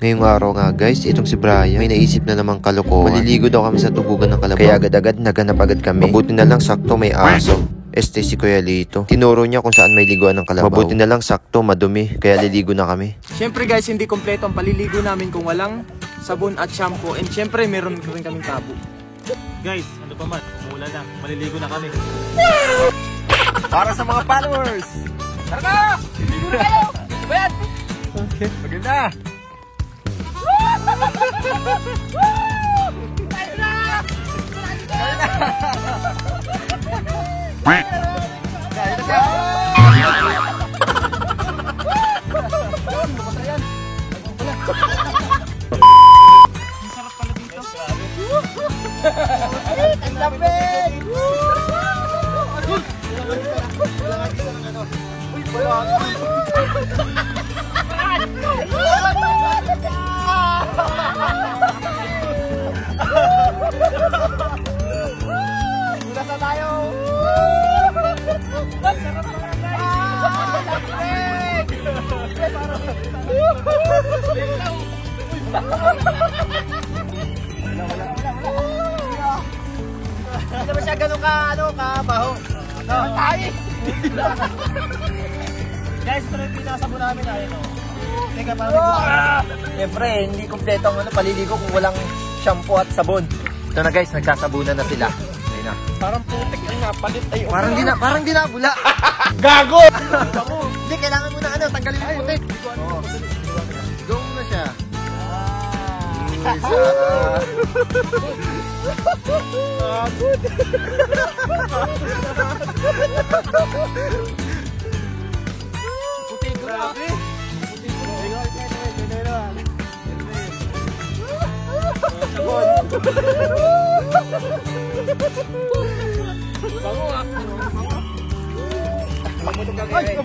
Ngayong araw nga guys, itong si Brian, may naisip na namang kalokohan. Maliligo daw kami sa tubugan ng kalabaw. Kaya agad-agad naganap agad kami. Mabuti na lang sakto may aso. Si Kuya Lito. Tinuro niya kung saan may liguan ng kalabaw. Mabuti na lang sakto, madumi. Kaya liligo na kami. Siyempre guys, hindi kompleto ang paliligo namin kung walang sabon at shampoo. And siyempre, meron rin kaming tabo. Guys, ano pa man, umulan na. Maliligo na kami. Para sa mga followers! Tara na! Liligo na kayo! Bayad! Okay. Maganda! Tayo na! Tayo na! Tayo na siya! Ang sarap pala dito. Ang lapit! Ulas na tayo! Hindi naman siya ganun kabaho. Tayo! Guys, ito na yung pinasabo namin. Teka, parang siyempre, hindi kompleto ang paliligo kung walang shampoo at sabon. Ito na guys, nagsasabunan na sila. Ayun na. Parang putik ang napalit. Ay, parang di nabula. Gago! Hindi, kailangan mo na tanggalin yung putik. Go mo na siya. Good. Putik, grabe. Bango ah. Ay,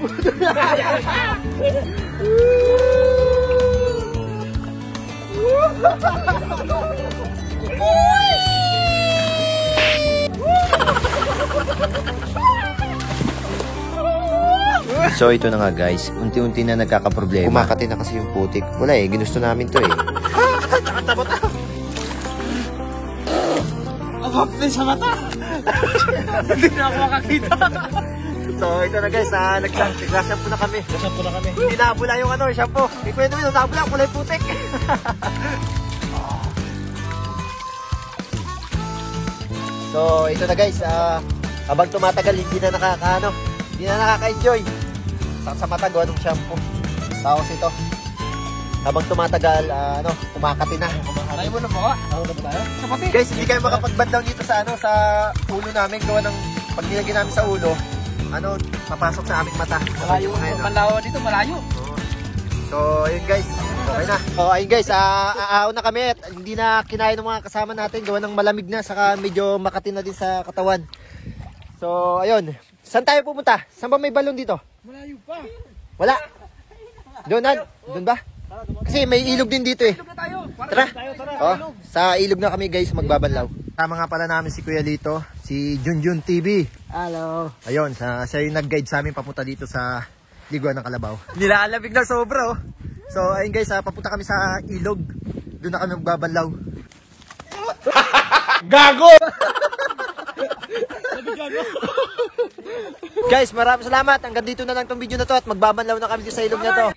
So ito na nga guys, unti-unti na nagkakaproblema. Kumakati na kasi yung putik. Wala ginusto namin to Nakatabot ah. Ang hapin sa mata. Hindi na ako makakita. So ito na guys, nagsasampo na kami. Hindi nabula yung shampoo. Hindi ko yun, nabula, kulay putik. So ito na guys, habang tumatagal hindi na nakaka-enjoy. Sa mata gawa ng shampoo. Tapos ito, habang tumatagal, kumakati na. Tayo mo na ba? Guys, hindi kayo makapag-bandaw dito sa ulo namin. Gawa ng pag nilagyan namin sa ulo, papasok sa aming mata. Malayo. Panlawa dito, malayo. So, ayun guys. Okay na. So, ayun guys, aaw na kami at hindi na kinaya ng mga kasama natin. Gawa ng malamig na, saka medyo makati na din sa katawan. So, ayun. Saan tayo pumunta? Saan ba may balon dito? Malayo pa. Wala. Doon ba? Kasi may ilog din dito eh. Tara. Oh, sa ilog na kami guys magbabanlaw. Tama nga pala namin si Kuya Lito, si Junjun TV. Hello. Ayun, siya yung nag-guide sa amin papunta dito sa liguan ng kalabaw. Nilalamig na sobra oh. So ayun guys, papunta kami sa ilog. Doon na kami magbabanlaw. Gago! Guys, maraming salamat. Hanggang dito na lang tong video na to at magbabanlaw na kami sa ilog na to.